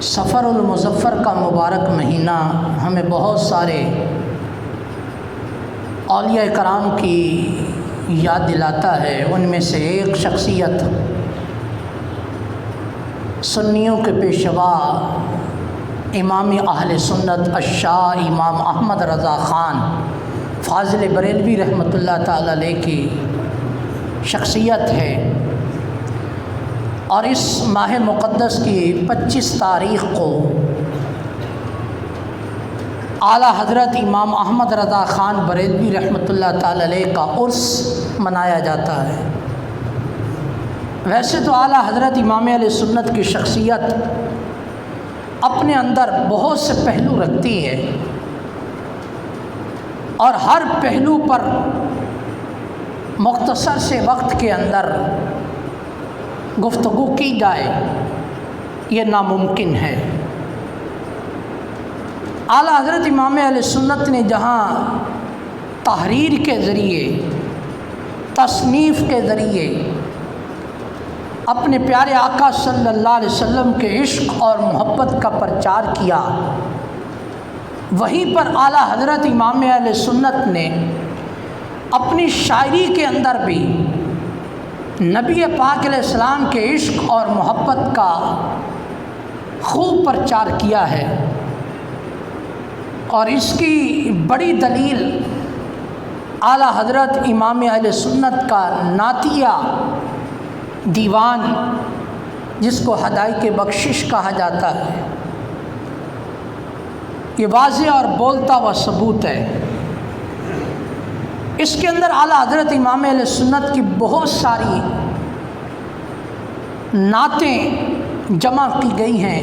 سفر المظفر کا مبارک مہینہ ہمیں بہت سارے اولیاء کرام کی یاد دلاتا ہے۔ ان میں سے ایک شخصیت سنیوں کے پیشوا امام اہل سنت الشاہ امام احمد رضا خان فاضل بریلوی رحمۃ اللہ تعالی علیہ کی شخصیت ہے، اور اس ماہ مقدس کی 25 تاریخ کو اعلیٰ حضرت امام احمد رضا خان بریلوی رحمۃ اللہ تعالی علیہ کا عرس منایا جاتا ہے۔ ویسے تو اعلیٰ حضرت امام علیہ سنت کی شخصیت اپنے اندر بہت سے پہلو رکھتی ہے، اور ہر پہلو پر مختصر سے وقت کے اندر گفتگو کی جائے یہ ناممکن ہے۔ اعلیٰ حضرت امام علیہ سنت نے جہاں تحریر کے ذریعے، تصنیف کے ذریعے اپنے پیارے آقا صلی اللہ علیہ وسلم کے عشق اور محبت کا پرچار کیا، وہیں پر اعلیٰ حضرت امام علیہ سنت نے اپنی شاعری کے اندر بھی نبی پاک علیہ السلام کے عشق اور محبت کا خوب پرچار کیا ہے، اور اس کی بڑی دلیل اعلیٰ حضرت امام اہل سنت کا نعتیہ دیوان، جس کو ہدایت بخشش کہا جاتا ہے، یہ واضح اور بولتا ہوا ثبوت ہے۔ اس کے اندر اعلیٰ حضرت امام اہل سنت کی بہت ساری نعتیں جمع کی گئی ہیں۔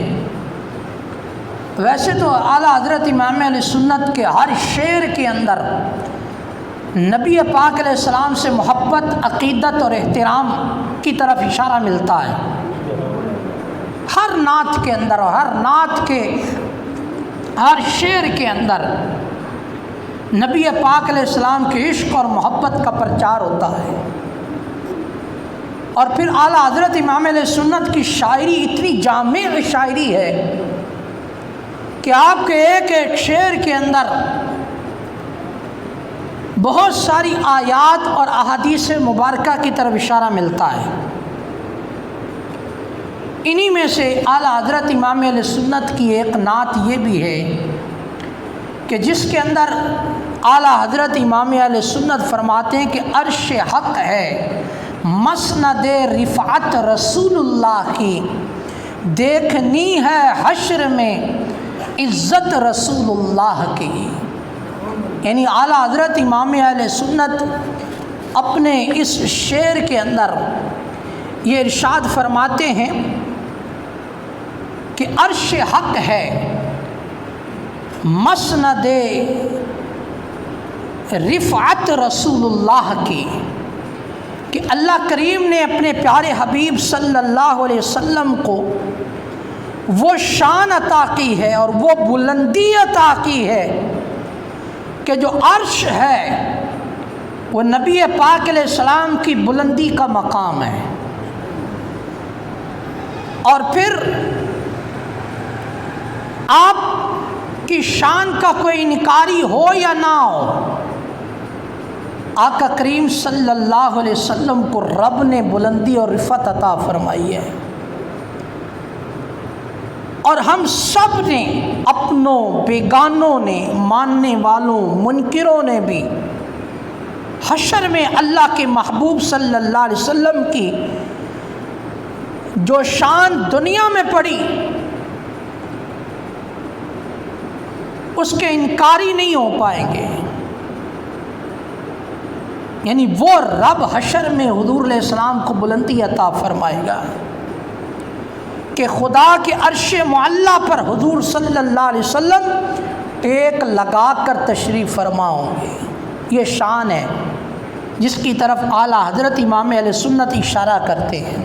ویسے تو اعلیٰ حضرت امام اہل سنت کے ہر شعر کے اندر نبی پاک علیہ السلام سے محبت، عقیدت اور احترام کی طرف اشارہ ملتا ہے۔ ہر نعت کے اندر اور ہر نعت کے ہر شعر کے اندر نبی پاک علیہ السلام کے عشق اور محبت کا پرچار ہوتا ہے، اور پھر اعلیٰ حضرت امام علیہ سنت کی شاعری اتنی جامع شاعری ہے کہ آپ کے ایک ایک شعر کے اندر بہت ساری آیات اور احادیث مبارکہ کی طرف اشارہ ملتا ہے۔ انہی میں سے اعلیٰ حضرت امام علیہ سنت کی ایک نعت یہ بھی ہے کہ جس کے اندر اعلیٰ حضرت امام علیہ سنت فرماتے ہیں کہ عرش حق ہے مسند رفعت رسول اللہ کی، دیکھنی ہے حشر میں عزت رسول اللہ کی۔ یعنی اعلیٰ حضرت امام علیہ سنت اپنے اس شعر کے اندر یہ ارشاد فرماتے ہیں کہ عرش حق ہے مسند رفعت رسول اللہ کی، کہ اللہ کریم نے اپنے پیارے حبیب صلی اللہ علیہ وسلم کو وہ شان عطا کی ہے اور وہ بلندی عطا کی ہے کہ جو عرش ہے وہ نبی پاک علیہ السلام کی بلندی کا مقام ہے۔ اور پھر آپ کی شان کا کوئی انکاری ہو یا نہ ہو، آقا کریم صلی اللہ علیہ وسلم کو رب نے بلندی اور رفعت عطا فرمائی ہے، اور ہم سب نے، اپنوں بیگانوں نے، ماننے والوں منکروں نے بھی حشر میں اللہ کے محبوب صلی اللہ علیہ وسلم کی جو شان دنیا میں پڑی اس کے انکاری نہیں ہو پائیں گے۔ یعنی وہ رب حشر میں حضور علیہ السلام کو بلندی عطا فرمائے گا کہ خدا کے عرش معلیٰ پر حضور صلی اللہ علیہ وسلم ٹیک لگا کر تشریف فرما ہوں گے۔ یہ شان ہے جس کی طرف اعلیٰ حضرت امام علیہ سنت اشارہ کرتے ہیں۔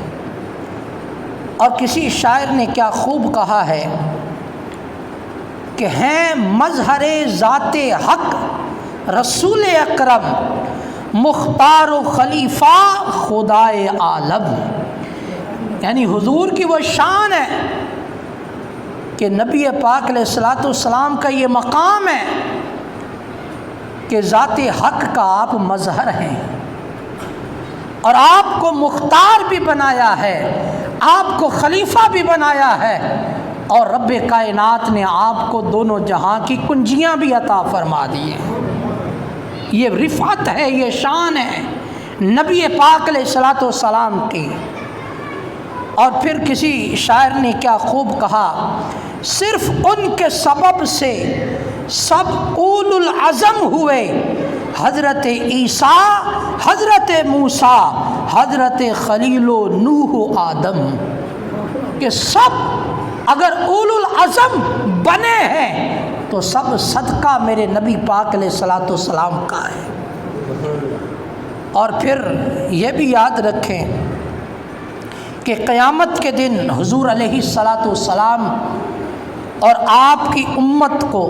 اور کسی شاعر نے کیا خوب کہا ہے کہ ہیں مظہر ذات حق رسول اکرم مختار و خلیفہ خدائے عالم، یعنی حضور کی وہ شان ہے کہ نبی پاک علیہ الصلوۃ والسلام کا یہ مقام ہے کہ ذات حق کا آپ مظہر ہیں، اور آپ کو مختار بھی بنایا ہے، آپ کو خلیفہ بھی بنایا ہے، اور رب کائنات نے آپ کو دونوں جہاں کی کنجیاں بھی عطا فرما دی ہیں۔ یہ رفعت ہے، یہ شان ہے نبی پاک علیہ الصلوۃ والسلام کی۔ اور پھر کسی شاعر نے کیا خوب کہا، صرف ان کے سبب سے سب اولو العزم ہوئے، حضرت عیسیٰ، حضرت موسیٰ، حضرت خلیل و نوح و آدم، کہ سب اگر اولو العزم بنے ہیں تو سب صدقہ میرے نبی پاک علیہ الصلوۃ والسلام کا ہے۔ اور پھر یہ بھی یاد رکھیں کہ قیامت کے دن حضور علیہ الصلوۃ والسلام اور آپ کی امت کو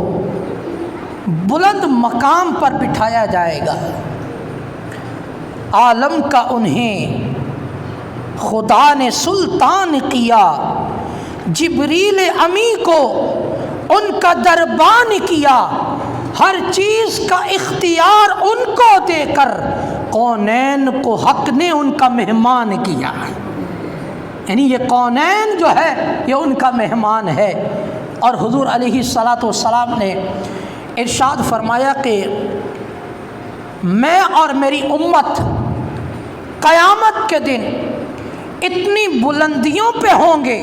بلند مقام پر بٹھایا جائے گا۔ عالم کا انہیں خدا نے سلطان کیا، جبریل امی کو ان کا دربان کیا، ہر چیز کا اختیار ان کو دے کر کونین کو حق نے ان کا مہمان کیا۔ یعنی یہ کونین جو ہے یہ ان کا مہمان ہے۔ اور حضور علیہ الصلوۃ والسلام نے ارشاد فرمایا کہ میں اور میری امت قیامت کے دن اتنی بلندیوں پہ ہوں گے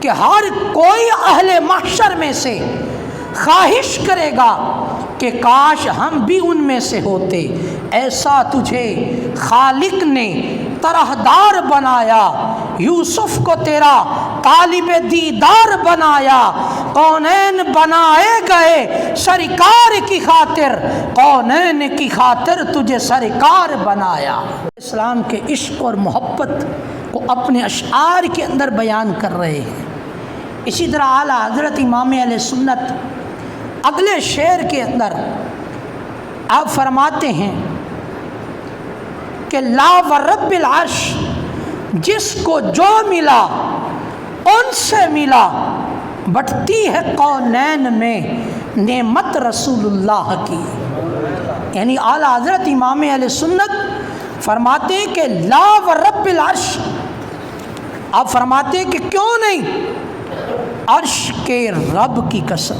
کہ ہر کوئی اہل محشر میں سے خواہش کرے گا کہ کاش ہم بھی ان میں سے ہوتے۔ ایسا تجھے خالق نے طرحدار بنایا، یوسف کو تیرا طالب دیدار بنایا، کونین بنائے گئے سرکار کی خاطر، کونین کی خاطر تجھے سرکار بنایا۔ اسلام کے عشق اور محبت کو اپنے اشعار کے اندر بیان کر رہے ہیں۔ اسی طرح اعلیٰ حضرت امام علیہ سنت اگلے شعر کے اندر آپ فرماتے ہیں کہ لا ورب العرش، جس کو جو ملا ان سے ملا، بٹتی ہے کونین میں نعمت رسول اللہ کی۔ یعنی اعلیٰ حضرت امام علیہ سنت فرماتے ہیں کہ لا ورب العرش، آپ فرماتے ہیں کہ کیوں نہیں، عرش کے رب کی قسم،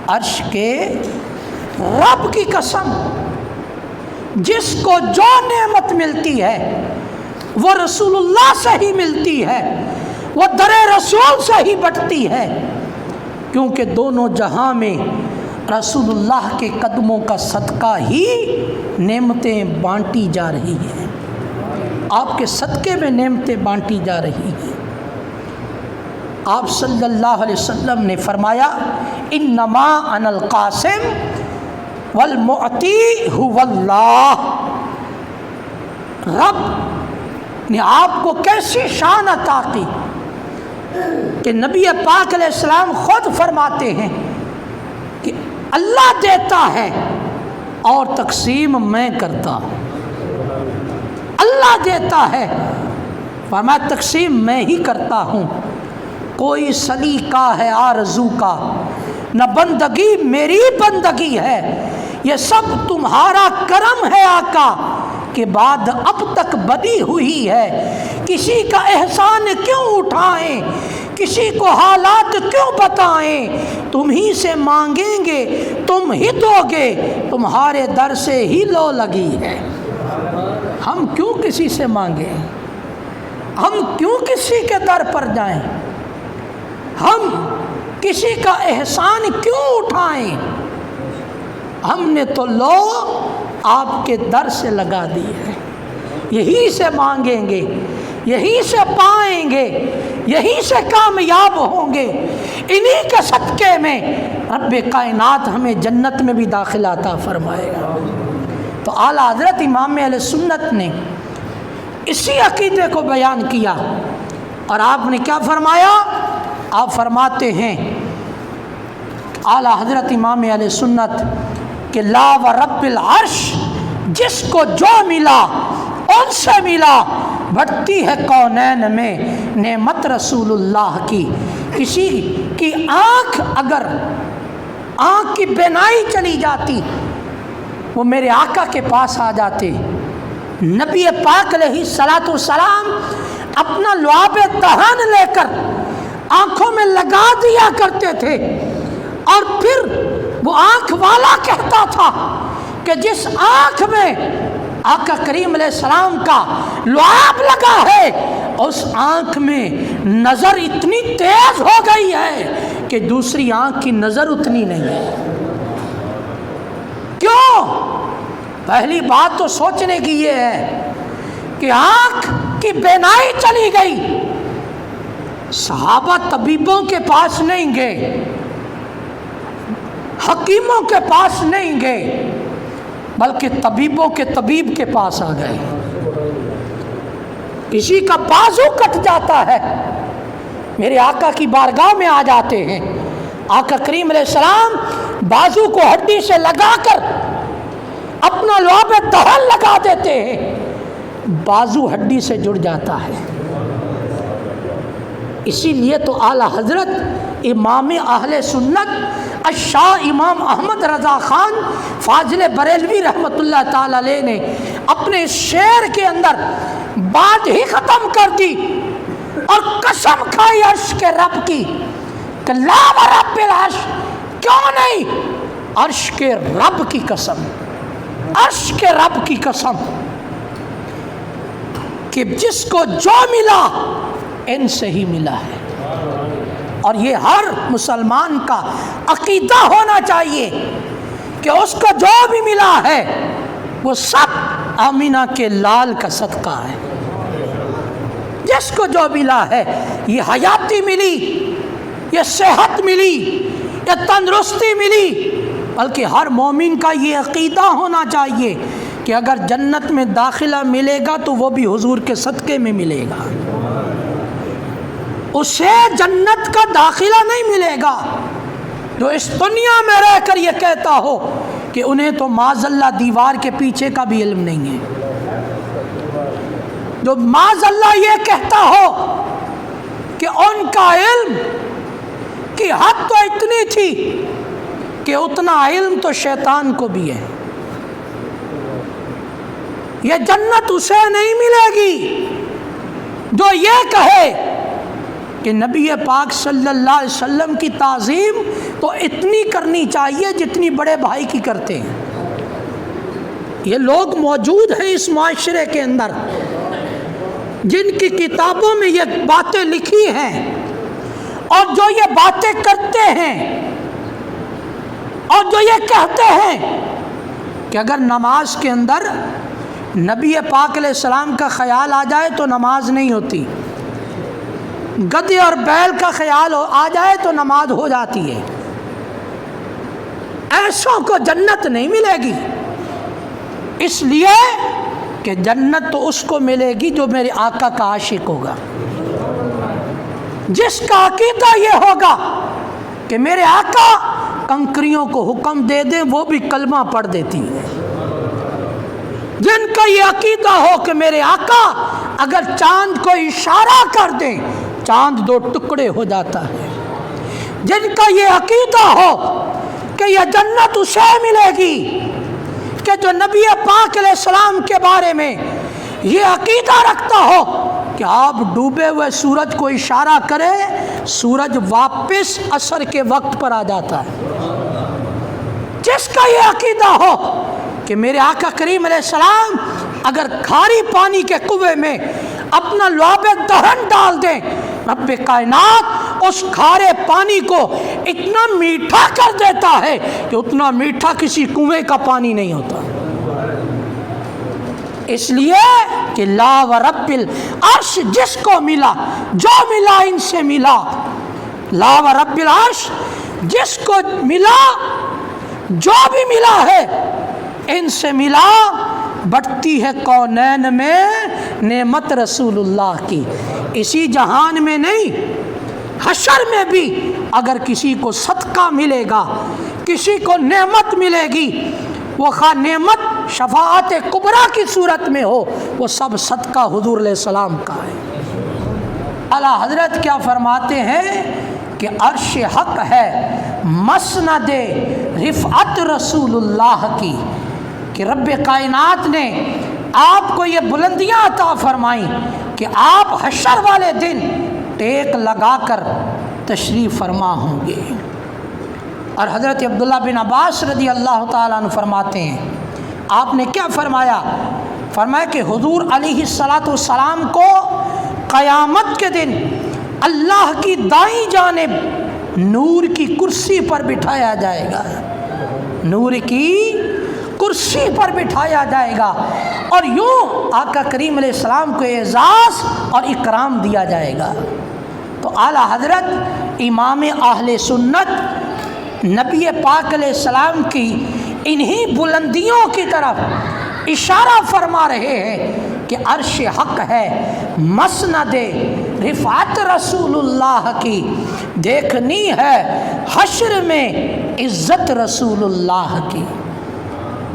عرش کے رب کی قسم، جس کو جو نعمت ملتی ہے وہ رسول اللہ سے ہی ملتی ہے، وہ در رسول سے ہی بٹتی ہے، کیونکہ دونوں جہاں میں رسول اللہ کے قدموں کا صدقہ ہی نعمتیں بانٹی جا رہی ہیں، آپ کے صدقے میں نعمتیں بانٹی جا رہی ہیں۔ آپ صلی اللہ علیہ وسلم نے فرمایا انما انا القاسم والمعطی هو اللہ۔ رب نے آپ کو کیسی شان عطا کی کہ نبی پاک علیہ السلام خود فرماتے ہیں کہ اللہ دیتا ہے اور تقسیم میں کرتا ہوں، اللہ دیتا ہے فرمایا تقسیم میں ہی کرتا ہوں، کوئی سلیقہ ہے آرزو کا نہ بندگی میری بندگی ہے، یہ سب تمہارا کرم ہے آقا کہ بعد اب تک بدی ہوئی ہے، کسی کا احسان کیوں اٹھائیں، کسی کو حالات کیوں بتائیں، تم ہی سے مانگیں گے تم ہی دو گے، تمہارے در سے ہی لو لگی ہے۔ ہم کیوں کسی سے مانگیں، ہم کیوں کسی کے در پر جائیں، ہم کسی کا احسان کیوں اٹھائیں، ہم نے تو لو آپ کے در سے لگا دی ہے، یہی سے مانگیں گے، یہی سے پائیں گے، یہی سے کامیاب ہوں گے، انہی کے صدقے میں رب کائنات ہمیں جنت میں بھی داخلہ عطا فرمائے گا۔ تو اعلیٰ حضرت امام علیہ سنت نے اسی عقیدے کو بیان کیا، اور آپ نے کیا فرمایا، آپ فرماتے ہیں اعلیٰ حضرت امام علیہ سنت کہ لا ورب العرش، جس کو جو ملا ان سے ملا، بڑھتی ہے کونین میں نعمت رسول اللہ کی۔ کسی کی آنکھ اگر آنکھ کی بینائی چلی جاتی وہ میرے آقا کے پاس آ جاتے. نبی پاک علیہ الصلاۃ والسلام اپنا لعاب دہن لے کر آنکھوں میں لگا دیا کرتے تھے اور پھر وہ آنکھ والا کہتا تھا کہ جس آنکھ میں آقا کریم علیہ السلام کا لعاب لگا ہے اس آنکھ میں نظر اتنی تیز ہو گئی ہے کہ دوسری آنکھ کی نظر اتنی نہیں ہے. کیوں؟ پہلی بات تو سوچنے کی یہ ہے کہ آنکھ کی بینائی چلی گئی. صحابہ طبیبوں کے پاس نہیں گئے، حکیموں کے پاس نہیں گئے، بلکہ طبیبوں کے طبیب کے پاس آ گئے. کسی کا بازو کٹ جاتا ہے میرے آقا کی بارگاہ میں آ جاتے ہیں. آقا کریم علیہ السلام بازو کو ہڈی سے لگا کر اپنا لعاب دہن لگا دیتے ہیں، بازو ہڈی سے جڑ جاتا ہے. اسی لیے تو اعلیٰ حضرت امام اہل سنت الشاہ امام احمد رضا خان فاضل بریلوی رحمۃ اللہ تعالی علیہ نے اپنے اس شعر کے اندر بات ہی ختم کر دی اور قسم کھائی عرش کے رب کی کہ لا ورب العرش، کیوں نہیں، عرش کے رب کی قسم، عرش کے رب کی قسم کہ جس کو جو ملا ان سے ہی ملا ہے. اور یہ ہر مسلمان کا عقیدہ ہونا چاہیے کہ اس کو جو بھی ملا ہے وہ سب آمینہ کے لال کا صدقہ ہے. جس کو جو ملا ہے، یہ حیاتی ملی، یہ صحت ملی، یہ تندرستی ملی، بلکہ ہر مومن کا یہ عقیدہ ہونا چاہیے کہ اگر جنت میں داخلہ ملے گا تو وہ بھی حضور کے صدقے میں ملے گا. اسے جنت کا داخلہ نہیں ملے گا جو اس دنیا میں رہ کر یہ کہتا ہو کہ انہیں تو معاذ اللہ دیوار کے پیچھے کا بھی علم نہیں ہے، جو معاذ اللہ یہ کہتا ہو کہ ان کا علم کی حد تو اتنی تھی کہ اتنا علم تو شیطان کو بھی ہے. یہ جنت اسے نہیں ملے گی جو یہ کہے کہ نبی پاک صلی اللہ علیہ وسلم کی تعظیم تو اتنی کرنی چاہیے جتنی بڑے بھائی کی کرتے ہیں. یہ لوگ موجود ہیں اس معاشرے کے اندر جن کی کتابوں میں یہ باتیں لکھی ہیں اور جو یہ باتیں کرتے ہیں اور جو یہ کہتے ہیں کہ اگر نماز کے اندر نبی پاک علیہ السلام کا خیال آ جائے تو نماز نہیں ہوتی، گدھے اور بیل کا خیال آ جائے تو نماز ہو جاتی ہے. ایسوں کو جنت نہیں ملے گی، اس لیے کہ جنت تو اس کو ملے گی جو میرے آقا کا عاشق ہوگا، جس کا عقیدہ یہ ہوگا کہ میرے آقا کنکریوں کو حکم دے دیں وہ بھی کلمہ پڑھ دیتی ہے، جن کا یہ عقیدہ ہو کہ میرے آقا اگر چاند کو اشارہ کر دیں چاند 2 ٹکڑے ہو جاتا ہے، جن کا یہ عقیدہ ہو کہ یہ جنت اسے ملے گی کہ جو نبی پاک علیہ السلام کے بارے میں یہ عقیدہ رکھتا ہو کہ آپ ڈوبے ہوئے سورج کو اشارہ کرے سورج واپس عصر کے وقت پر آ جاتا ہے، جس کا یہ عقیدہ ہو کہ میرے آقا کریم علیہ السلام اگر کھاری پانی کے کنویں میں اپنا لعاب دہن ڈال دیں رب کائنات اس کھارے پانی کو اتنا میٹھا کر دیتا ہے کہ اتنا میٹھا کسی کنویں کا پانی نہیں ہوتا. اس لیے کہ لا ورب العرش جس کو ملا جو ملا ان سے ملا، لا ورب العرش جس کو ملا جو بھی ملا ہے ان سے ملا. بڑھتی ہے کونین میں نعمت رسول اللہ کی، اسی جہان میں نہیں حشر میں بھی اگر کسی کو صدقہ ملے گا، کسی کو نعمت ملے گی، وہ خواہ نعمت شفاعت کبریٰ کی صورت میں ہو، وہ سب صدقہ حضور علیہ السلام کا ہے. اعلیٰ حضرت کیا فرماتے ہیں کہ عرش حق ہے مسند رفعت رسول اللہ کی، کہ رب کائنات نے آپ کو یہ بلندیاں عطا فرمائیں کہ آپ حشر والے دن ٹیک لگا کر تشریف فرما ہوں گے۔ اور حضرت عبداللہ بن عباس رضی اللہ تعالیٰ عنہ فرماتے ہیں، آپ نے کیا فرمایا؟ فرمایا کہ حضور علیہ الصلاۃ والسلام کو قیامت کے دن اللہ کی دائیں جانب نور کی کرسی پر بٹھایا جائے گا، نور کی کرسی پر بٹھایا جائے گا، اور یوں آقا کریم علیہ السلام کو اعزاز اور اکرام دیا جائے گا۔ تو اعلیٰ حضرت امام اہل سنت نبی پاک علیہ السلام کی انہی بلندیوں کی طرف اشارہ فرما رہے ہیں کہ عرش حق ہے مسند رفعت رسول اللہ کی، دیکھنی ہے حشر میں عزت رسول اللہ کی،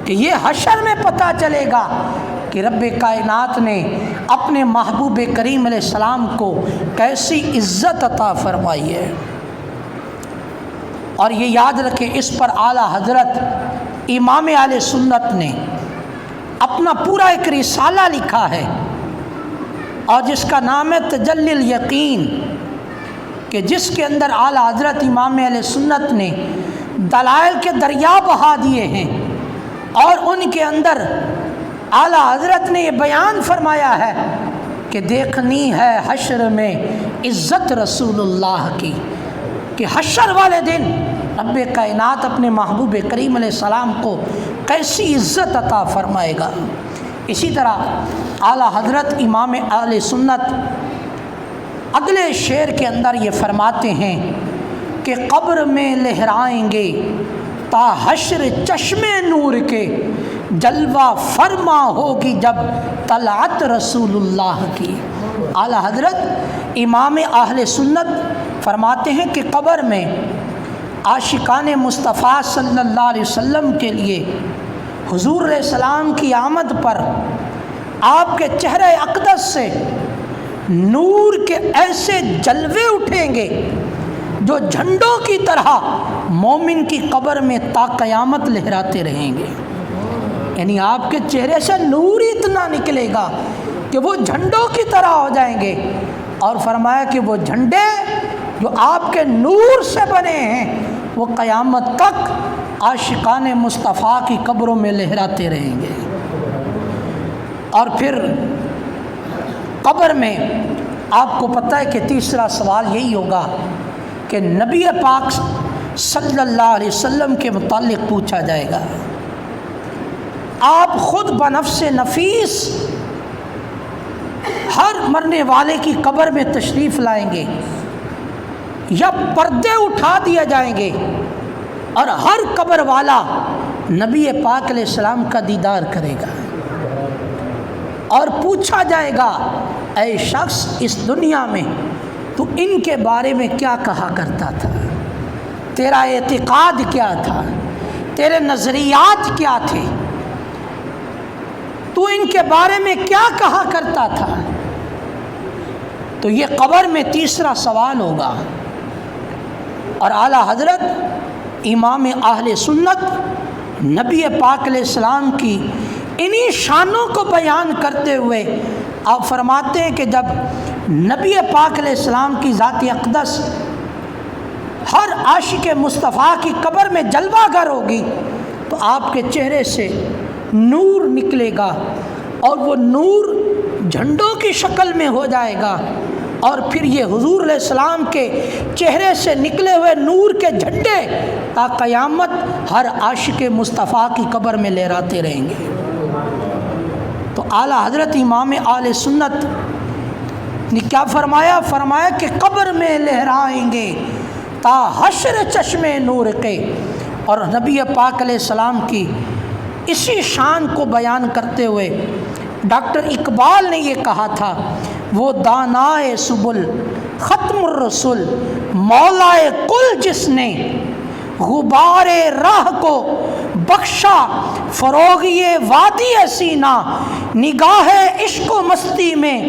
کہ یہ حشر میں پتہ چلے گا کہ رب کائنات نے اپنے محبوب کریم علیہ السلام کو کیسی عزت عطا فرمائی ہے۔ اور یہ یاد رکھیں، اس پر اعلیٰ حضرت امام اہل سنت نے اپنا پورا ایک رسالہ لکھا ہے، اور جس کا نام ہے تجلی الیقین، کہ جس کے اندر اعلیٰ حضرت امام اہل سنت نے دلائل کے دریا بہا دیے ہیں، اور ان کے اندر اعلیٰ حضرت نے یہ بیان فرمایا ہے کہ دیکھنی ہے حشر میں عزت رسول اللہ کی، کہ حشر والے دن رب کائنات اپنے محبوب کریم علیہ السلام کو کیسی عزت عطا فرمائے گا۔ اسی طرح اعلیٰ حضرت امام اہل سنت اگلے شعر کے اندر یہ فرماتے ہیں کہ قبر میں لہرائیں گے تا حشر چشم نور کے، جلوہ فرما ہوگی جب طلعت رسول اللہ کی۔ اعلیٰ حضرت امام اہل سنت فرماتے ہیں کہ قبر میں عاشقان مصطفیٰ صلی اللہ علیہ وسلم کے لیے حضور علیہ السلام کی آمد پر آپ کے چہرہ اقدس سے نور کے ایسے جلوے اٹھیں گے جو جھنڈوں کی طرح مومن کی قبر میں تا قیامت لہراتے رہیں گے۔ یعنی آپ کے چہرے سے نور اتنا نکلے گا کہ وہ جھنڈوں کی طرح ہو جائیں گے، اور فرمایا کہ وہ جھنڈے جو آپ کے نور سے بنے ہیں وہ قیامت تک عاشقان مصطفیٰ کی قبروں میں لہراتے رہیں گے۔ اور پھر قبر میں آپ کو پتہ ہے کہ تیسرا سوال یہی ہوگا کہ نبی پاک صلی اللہ علیہ وسلم کے متعلق پوچھا جائے گا۔ آپ خود بنفس نفیس ہر مرنے والے کی قبر میں تشریف لائیں گے، یا پردے اٹھا دیا جائیں گے اور ہر قبر والا نبی پاک علیہ السلام کا دیدار کرے گا، اور پوچھا جائے گا اے شخص اس دنیا میں تو ان کے بارے میں کیا کہا کرتا تھا، تیرا اعتقاد کیا تھا، تیرے نظریات کیا تھے، تو ان کے بارے میں کیا کہا کرتا تھا۔ تو یہ قبر میں تیسرا سوال ہوگا، اور اعلیٰ حضرت امام اہل سنت نبی پاک علیہ السلام کی انہی شانوں کو بیان کرتے ہوئے آپ فرماتے ہیں کہ جب نبی پاک علیہ السلام کی ذات اقدس ہر عاشق مصطفیٰ کی قبر میں جلوہ گر ہوگی تو آپ کے چہرے سے نور نکلے گا، اور وہ نور جھنڈوں کی شکل میں ہو جائے گا، اور پھر یہ حضور علیہ السلام کے چہرے سے نکلے ہوئے نور کے جھنڈے تا قیامت ہر عاشق مصطفیٰ کی قبر میں لہراتے رہیں گے۔ تو اعلیٰ حضرت امام اہل سنت نے کیا فرمایا؟ فرمایا کہ قبر میں لہرائیں گے تا حشر چشم نور کے، اور نبی پاک علیہ السلام کی اسی شان کو بیان کرتے ہوئے ڈاکٹر اقبال نے یہ کہا تھا، وہ دانائے سبل ختم الرسل مولائے کل جس نے غبار راہ کو بخشا فروغی وادی سینہ، نگاہ عشق و مستی میں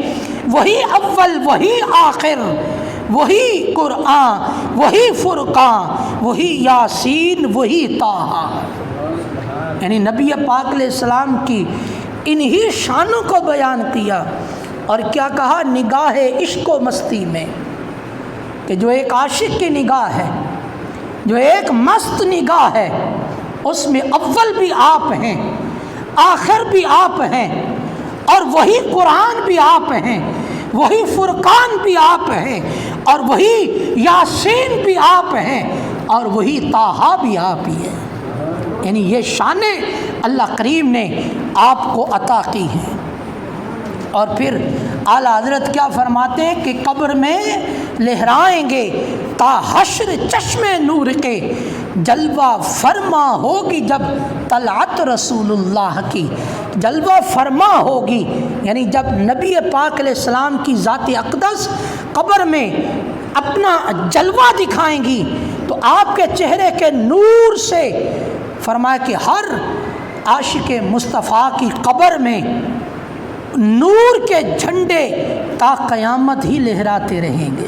وہی اول وہی آخر وہی قرآن وہی فرقان، وہی یاسین، وہی طٰہٰ۔ یعنی نبی پاک علیہ السلام کی انہی شانوں کو بیان کیا، اور کیا کہا؟ نگاہ عشق و مستی میں، کہ جو ایک عاشق کی نگاہ ہے، جو ایک مست نگاہ ہے، اس میں اول بھی آپ ہیں، آخر بھی آپ ہیں، اور وہی قرآن بھی آپ ہیں، وہی فرقان بھی آپ ہیں، اور وہی یاسین بھی آپ ہیں، اور وہی طٰہٰ بھی آپ ہی ہیں۔ یعنی یہ شانیں اللہ کریم نے آپ کو عطا کی ہیں۔ اور پھر اعلیٰ حضرت کیا فرماتے ہیں کہ قبر میں لہرائیں گے تا حشر چشم نور کے، جلوہ فرما ہوگی جب طلعت رسول اللہ کی، جلوہ فرما ہوگی، یعنی جب نبی پاک علیہ السلام کی ذات اقدس قبر میں اپنا جلوہ دکھائیں گی، تو آپ کے چہرے کے نور سے فرمایا کہ ہر عاشق مصطفیٰ کی قبر میں نور کے جھنڈے تا قیامت ہی لہراتے رہیں گے۔